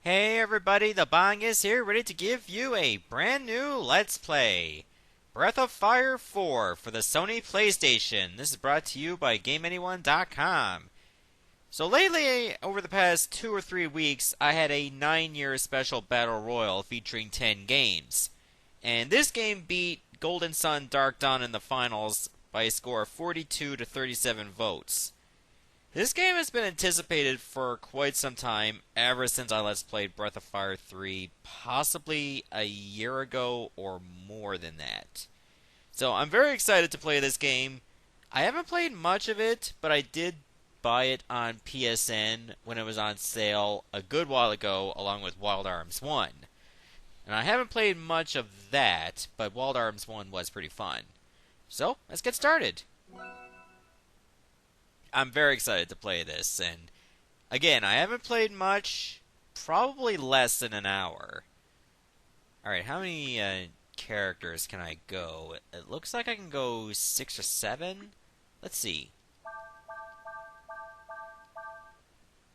Hey everybody, the Bong is here, ready to give you a brand new Let's Play. Breath of Fire 4 for the Sony PlayStation. This is brought to you by GameAnyone.com. So lately, over the past 2 or 3 weeks, I had a 9-year special battle royal featuring 10 games. And this game beat Golden Sun Dark Dawn in the finals by a score of 42 to 37 votes. This game has been anticipated for quite some time, ever since I Let's Played Breath of Fire 3, possibly a year ago or more than that. So I'm very excited to play this game. I haven't played much of it, but I did buy it on PSN when it was on sale a good while ago, along with Wild Arms 1. And I haven't played much of that, but Wild Arms 1 was pretty fun. So, let's get started. I'm very excited to play this, and again, I haven't played much, probably less than an hour. Alright, how many characters can I go? It looks like I can go 6 or 7? Let's see.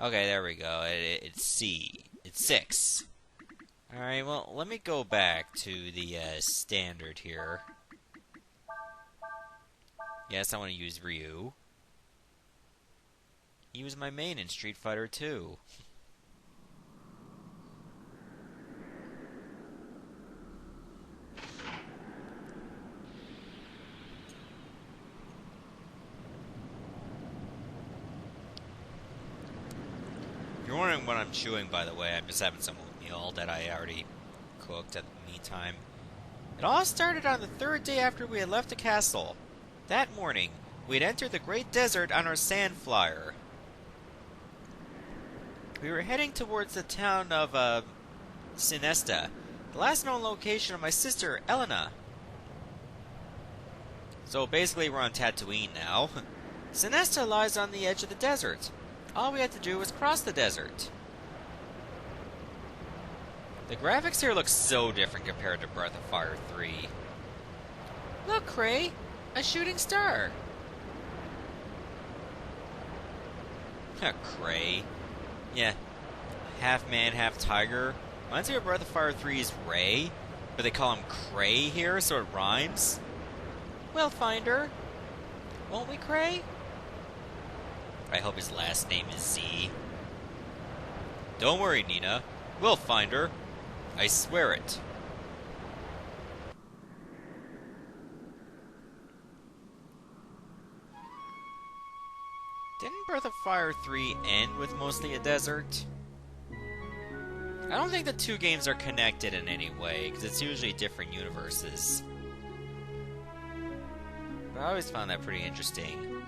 Okay, there we go. It's C. It's 6. Alright, well, let me go back to the standard here. Yes, I want to use Ryu. He was my main in Street Fighter 2. If you're wondering what I'm chewing, by the way, I'm just having some oatmeal that I already cooked at the meantime. It all started on the 3rd day after we had left the castle. That morning, we had entered the Great Desert on our sand flyer. We were heading towards the town of, Sinesta, the last known location of my sister, Elena. So basically we're on Tatooine now. Sinesta lies on the edge of the desert. All we had to do was cross the desert. The graphics here look so different compared to Breath of Fire 3. Look, Cray! A shooting star! Cray. Yeah, half man, half tiger. Reminds me of Breath of Fire 3's Ray, but they call him Cray here, so it rhymes. We'll find her. Won't we, Cray? I hope his last name is Z. Don't worry, Nina. We'll find her. I swear it. Didn't Breath of Fire 3 end with mostly a desert? I don't think the two games are connected in any way, because it's usually different universes. But I always found that pretty interesting.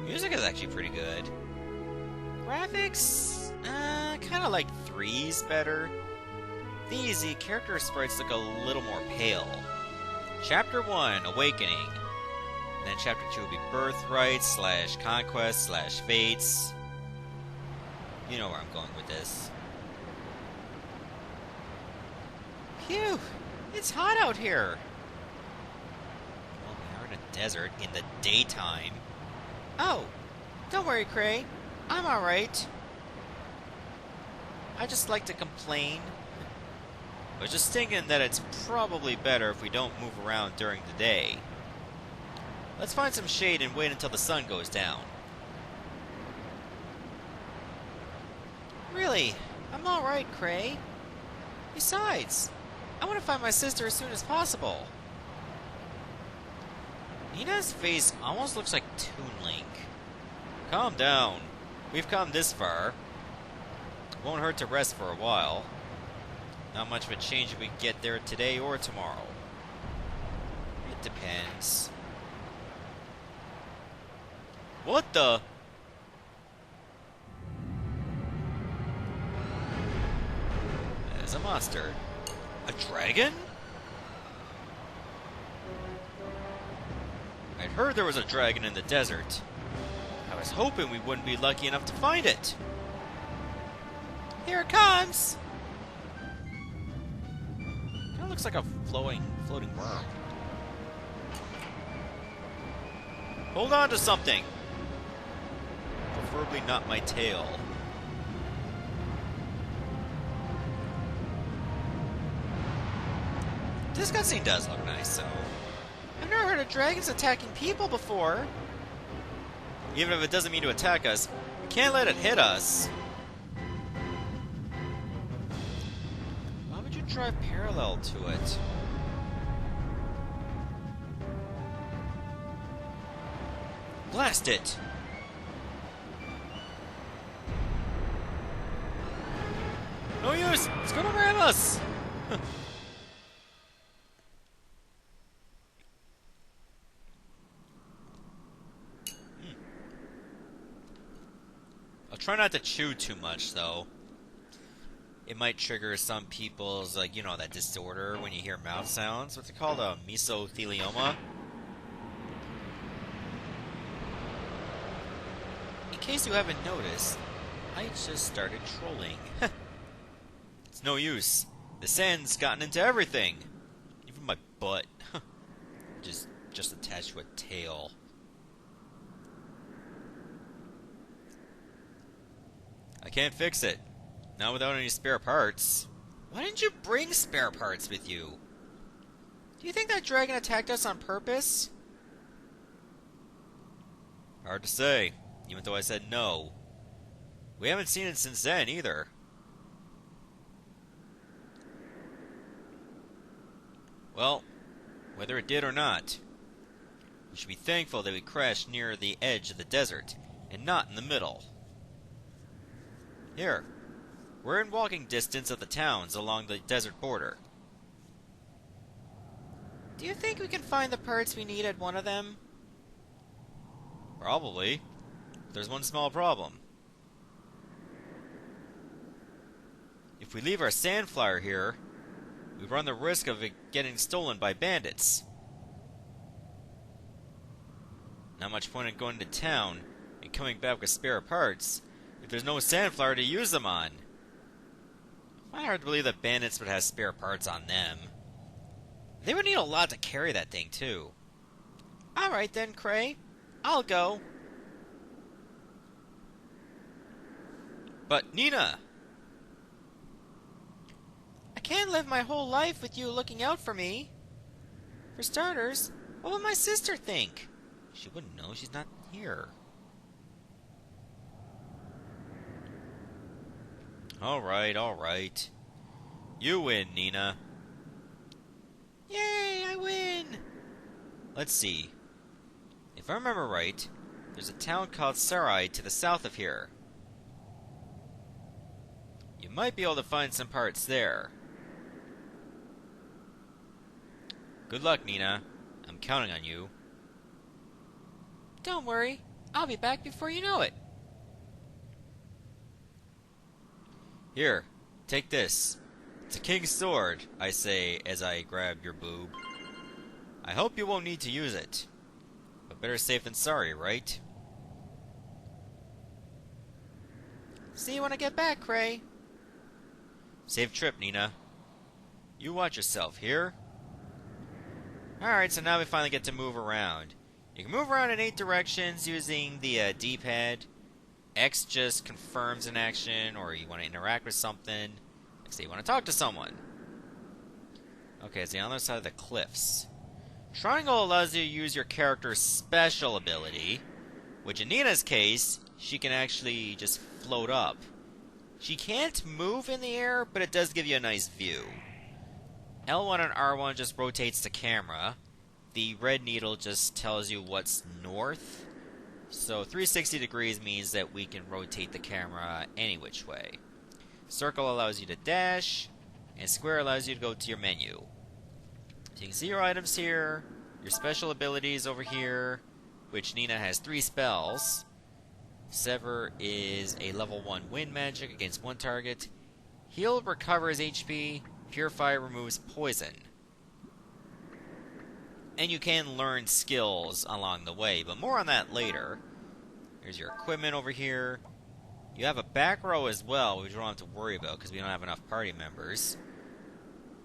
Music is actually pretty good. Graphics? Kinda like 3's better. These, the character sprites look a little more pale. Chapter 1, Awakening. And then Chapter 2 will be Birthright / Conquest / Fates. You know where I'm going with this. Phew! It's hot out here! Well, we are in a desert in the daytime. Oh! Don't worry, Cray. I'm alright. I just like to complain. I was just thinking that it's probably better if we don't move around during the day. Let's find some shade and wait until the sun goes down. Really, I'm alright, Cray. Besides, I want to find my sister as soon as possible. Nina's face almost looks like Toon Link. Calm down. We've come this far. Won't hurt to rest for a while. Not much of a change if we get there today or tomorrow. It depends. What the? There's a monster. A dragon? I'd heard there was a dragon in the desert. I was hoping we wouldn't be lucky enough to find it. Here it comes! Kinda looks like a floating worm. Hold on to something! preferably not my tail. This cutscene does look nice, though. I've never heard of dragons attacking people before. Even if it doesn't mean to attack us, we can't let it hit us. Why would you drive parallel to it? Blast it! No use! It's gonna ram us! I'll try not to chew too much, though. It might trigger some people's, like, you know, that disorder when you hear mouth sounds. What's it called? Mesothelioma? In case you haven't noticed, I just started trolling. It's no use. The sand's gotten into everything. Even my butt. just attached to a tail. I can't fix it. Not without any spare parts. Why didn't you bring spare parts with you? Do you think that dragon attacked us on purpose? Hard to say, even though I said no. We haven't seen it since then, either. Well, whether it did or not, we should be thankful that we crashed near the edge of the desert, and not in the middle. Here, we're in walking distance of the towns along the desert border. Do you think we can find the parts we need at one of them? Probably. There's one small problem. If we leave our sand flyer here, we run the risk of it getting stolen by bandits. Not much point in going to town and coming back with spare parts if there's no sand flyer to use them on. I find it hard to believe that bandits would have spare parts on them. They would need a lot to carry that thing, too. Alright then, Cray. I'll go. But, Nina! I can't live my whole life with you looking out for me. For starters, what would my sister think? She wouldn't know, she's not here. Alright. You win, Nina. Yay, I win! Let's see. If I remember right, there's a town called Sarai to the south of here. You might be able to find some parts there. Good luck, Nina. I'm counting on you. Don't worry. I'll be back before you know it. Here, take this. It's a king's sword, I say as I grab your boob. I hope you won't need to use it. But better safe than sorry, right? See you when I get back, Cray. Safe trip, Nina. You watch yourself, here? Alright, so now we finally get to move around. You can move around in 8 directions using the D-pad. X just confirms an action, or you want to interact with something. Like, say you want to talk to someone. Okay, it's the other side of the cliffs. Triangle allows you to use your character's special ability, which in Nina's case, she can actually just float up. She can't move in the air, but it does give you a nice view. L1 and R1 just rotates the camera. The red needle just tells you what's north. So 360 degrees means that we can rotate the camera any which way. Circle allows you to dash, and square allows you to go to your menu. So you can see your items here, your special abilities over here, which Nina has 3 spells. Sever is a level 1 wind magic against one target. Heal recovers HP. Purify removes poison. And you can learn skills along the way, but more on that later. Here's your equipment over here. You have a back row as well, which we don't have to worry about because we don't have enough party members.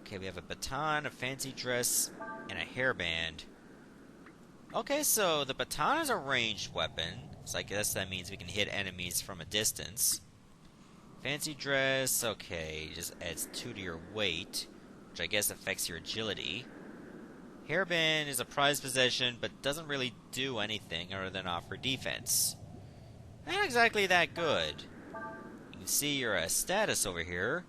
Okay, we have a baton, a fancy dress, and a hairband. Okay, so the baton is a ranged weapon. So I guess that means we can hit enemies from a distance. Fancy dress, okay, just adds 2 to your weight, which I guess affects your agility. Hairband is a prized possession, but doesn't really do anything other than offer defense. Not exactly that good. You can see your status over here.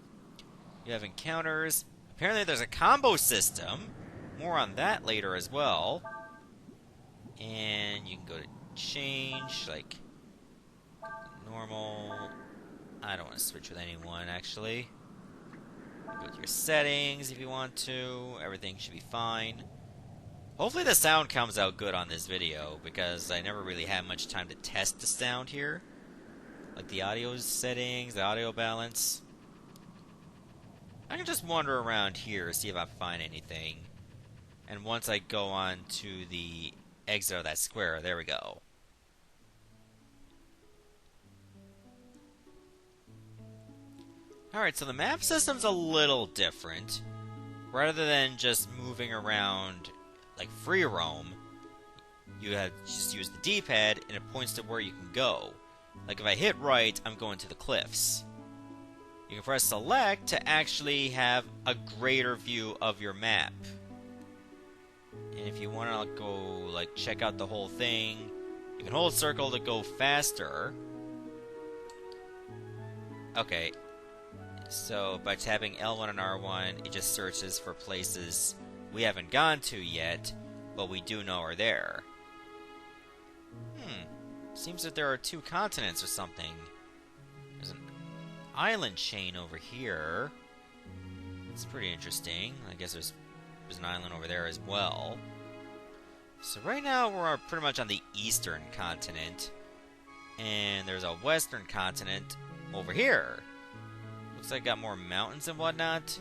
You have encounters. Apparently there's a combo system. More on that later as well. And you can go to change, like normal. I don't want to switch with anyone, actually. Go to your settings if you want to. Everything should be fine. Hopefully the sound comes out good on this video, because I never really had much time to test the sound here. Like the audio settings, the audio balance. I can just wander around here, see if I find anything. And once I go on to the exit of that square, there we go. Alright, so the map system's a little different. Rather than just moving around like free roam, you have just use the D-pad and it points to where you can go. Like if I hit right, I'm going to the cliffs. You can press select to actually have a greater view of your map. And if you want to go like check out the whole thing, you can hold circle to go faster. Okay. So, by tapping L1 and R1, it just searches for places we haven't gone to yet, but we do know are there. Seems that there are 2 continents or something. There's an island chain over here. It's pretty interesting. I guess there's an island over there as well. So right now we're pretty much on the eastern continent. And there's a western continent over here. Looks like it got more mountains and whatnot.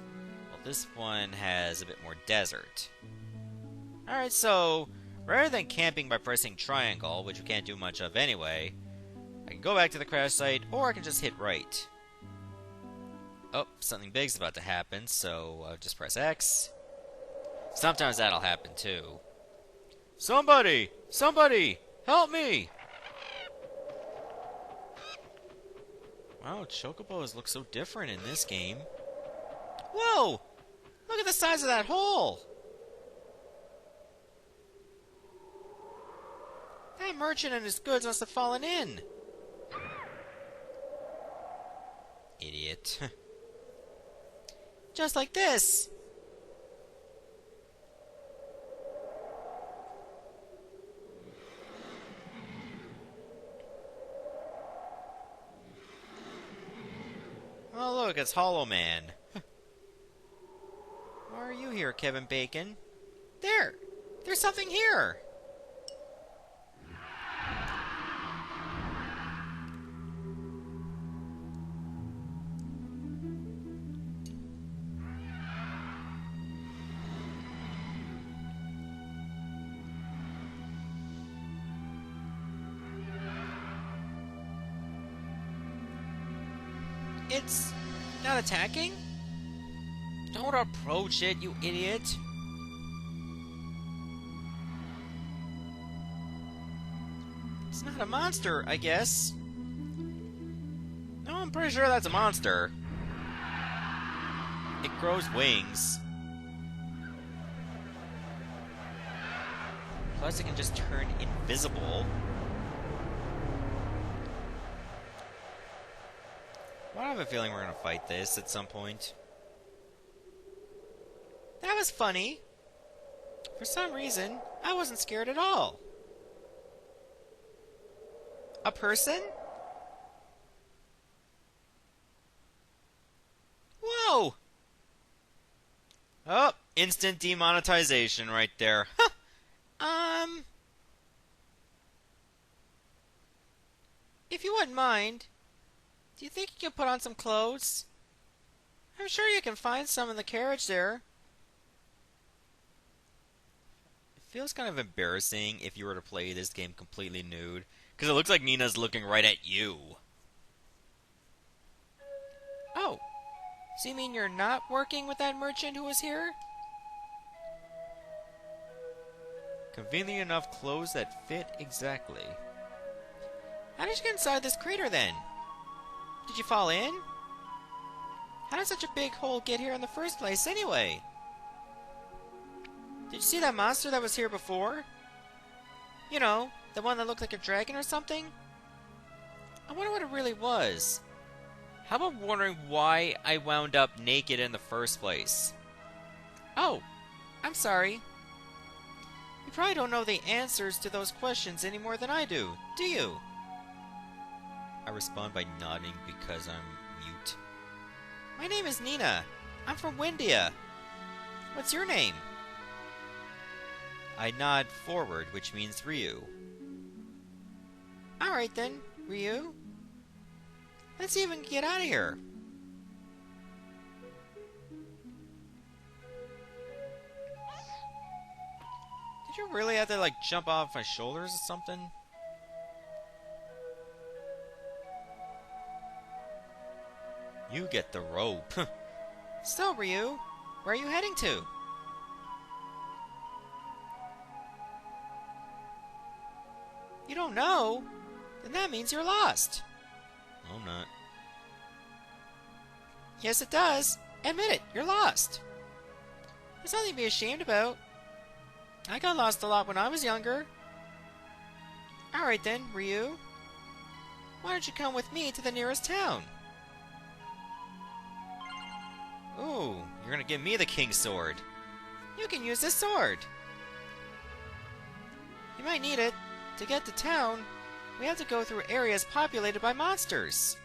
Well, this one has a bit more desert. Alright, so rather than camping by pressing triangle, which we can't do much of anyway, I can go back to the crash site, or I can just hit right. Oh, something big's about to happen, so just press X. Sometimes that'll happen too. Somebody! Somebody! Help me! Wow, chocobos look so different in this game. Whoa! Look at the size of that hole! That merchant and his goods must have fallen in. Idiot. Just like this! Oh look, it's Hollow Man. Why are you here, Kevin Bacon? There's something here! It's not attacking? Don't approach it, you idiot. It's not a monster, I guess. No, I'm pretty sure that's a monster. It grows wings. Plus it can just turn invisible. Well, I have a feeling we're gonna fight this at some point. That was funny. For some reason, I wasn't scared at all. A person? Whoa! Oh, instant demonetization right there. If you wouldn't mind, do you think you can put on some clothes? I'm sure you can find some in the carriage there. It feels kind of embarrassing if you were to play this game completely nude, because it looks like Nina's looking right at you. Oh, so you mean you're not working with that merchant who was here? Conveniently enough clothes that fit exactly. did you get inside this crater then? Did you fall in? How did such a big hole get here in the first place anyway? Did you see that monster that was here before? You know, the one that looked like a dragon or something? I wonder what it really was. How about wondering why I wound up naked in the first place? Oh, I'm sorry. You probably don't know the answers to those questions any more than I do you? I respond by nodding because I'm mute. My name is Nina. I'm from Windia. What's your name? I nod forward, which means Ryu. Alright then, Ryu. Let's see if we can get out of here. Did you really have to, like, jump off my shoulders or something? You get the rope. So, Ryu, where are you heading to? You don't know? Then that means you're lost. No, I'm not. Yes, it does. Admit it, you're lost. There's nothing to be ashamed about. I got lost a lot when I was younger. Alright then, Ryu. Why don't you come with me to the nearest town? Ooh, you're gonna give me the King's Sword. You can use this sword. You might need it. To get to town, we have to go through areas populated by monsters.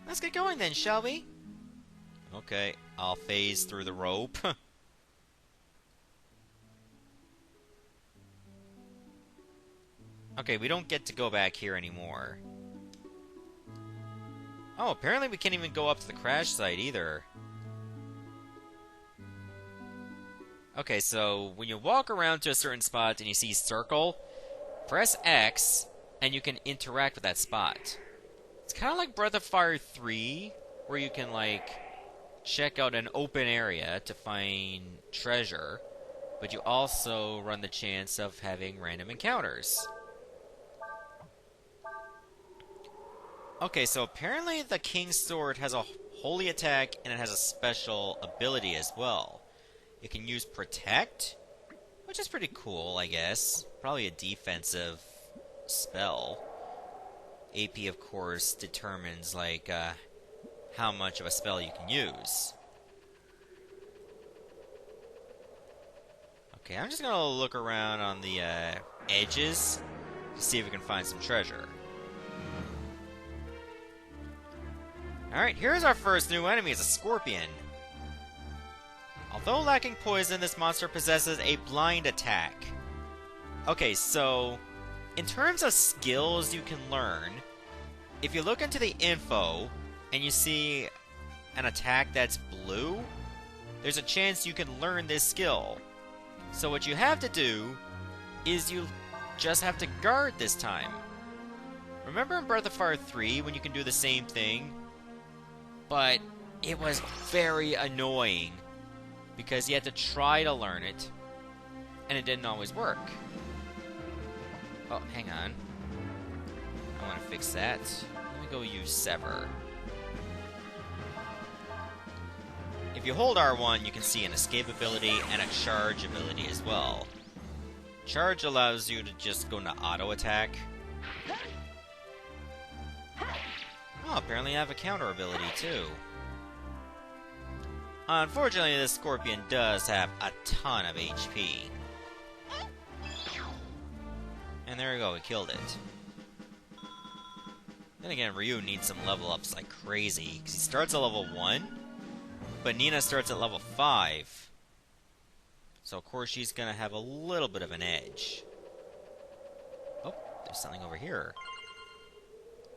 Let's get going then, shall we? Okay, I'll phase through the rope. Okay, we don't get to go back here anymore. Oh, apparently we can't even go up to the crash site either. Okay, so when you walk around to a certain spot and you see circle, press X and you can interact with that spot. It's kind of like Breath of Fire 3, where you can, like, check out an open area to find treasure, but you also run the chance of having random encounters. Okay, so apparently the King's Sword has a holy attack and it has a special ability as well. It can use Protect, which is pretty cool, I guess. Probably a defensive spell. AP, of course, determines, like, how much of a spell you can use. Okay, I'm just gonna look around on the edges to see if we can find some treasure. Alright, here's our first new enemy. It's a scorpion. Although lacking poison, this monster possesses a blind attack. Okay, so in terms of skills you can learn, if you look into the info and you see an attack that's blue, there's a chance you can learn this skill. So what you have to do is you just have to guard this time. Remember in Breath of Fire 3 when you can do the same thing? But it was very annoying because you had to try to learn it, and it didn't always work. Oh, hang on. I want to fix that. Let me go use Sever. If you hold R1, you can see an escape ability and a charge ability as well. Charge allows you to just go into auto attack. Oh, apparently I have a counter ability too. Unfortunately, this scorpion does have a ton of HP. And there we go, we killed it. Then again, Ryu needs some level ups like crazy, because he starts at level 1, but Nina starts at level 5. So of course she's gonna have a little bit of an edge. Oh, there's something over here.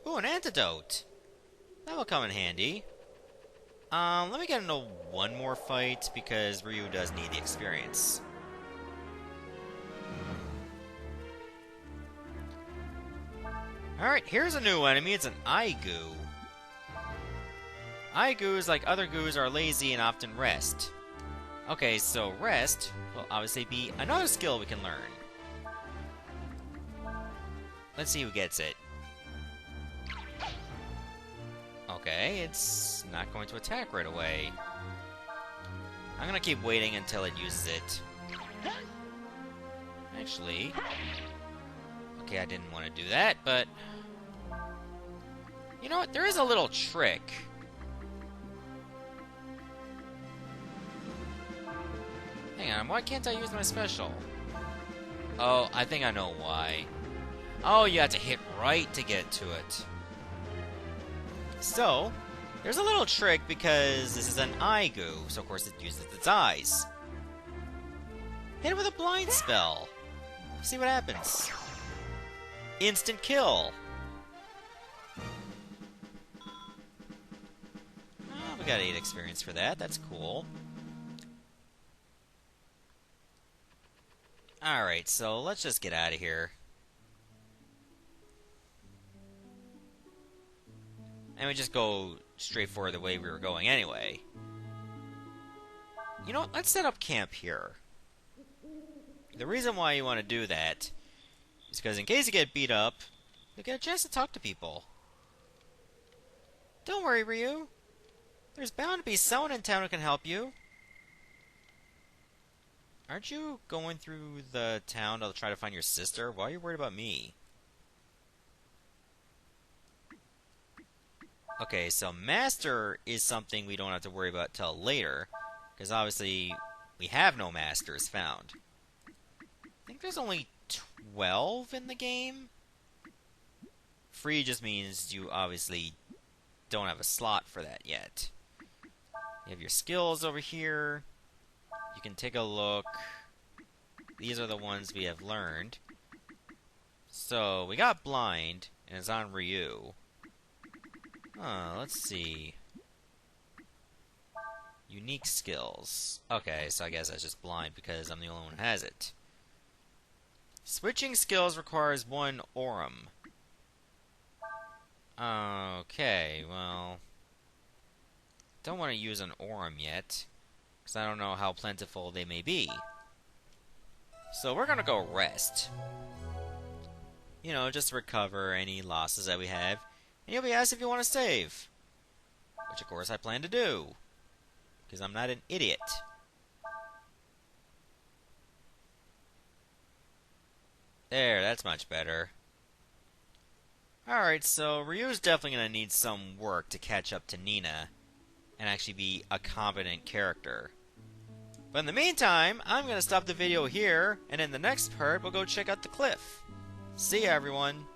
Ooh, an antidote! That will come in handy. Let me get into one more fight, because Ryu does need the experience. Alright, here's a new enemy. It's an Aigu. Aigus, like other Gus, are lazy and often rest. Okay, so rest will obviously be another skill we can learn. Let's see who gets it. Okay, it's not going to attack right away. I'm gonna keep waiting until it uses it. Actually... Okay, I didn't want to do that, but... You know what? There is a little trick. Hang on, why can't I use my special? Oh, I think I know why. Oh, you have to hit right to get to it. So, there's a little trick because this is an eye goo, so of course it uses its eyes. Hit it with a blind spell. See what happens. Instant kill. Oh, we got 8 experience for that. That's cool. Alright, so let's just get out of here. And we just go straight for the way we were going anyway. You know what? Let's set up camp here. The reason why you want to do that is because in case you get beat up, you'll get a chance to talk to people. Don't worry, Ryu. There's bound to be someone in town who can help you. Aren't you going through the town to try to find your sister? Why are you worried about me? Okay, so Master is something we don't have to worry about till later, because obviously we have no Masters found. I think there's only 12 in the game. Free just means you obviously don't have a slot for that yet. You have your skills over here. You can take a look. These are the ones we have learned. So, we got Blind, and it's on Ryu. Let's see. Unique skills. Okay, so I guess that's just Blind because I'm the only one who has it. Switching skills requires 1 Aurum. Okay, well... Don't want to use an Aurum yet, because I don't know how plentiful they may be. So we're gonna go rest. You know, just recover any losses that we have. And you'll be asked if you want to save. Which, of course, I plan to do. Because I'm not an idiot. There, that's much better. Alright, so Ryu's definitely going to need some work to catch up to Nina. And actually be a competent character. But in the meantime, I'm going to stop the video here. And in the next part, we'll go check out the cliff. See ya, everyone.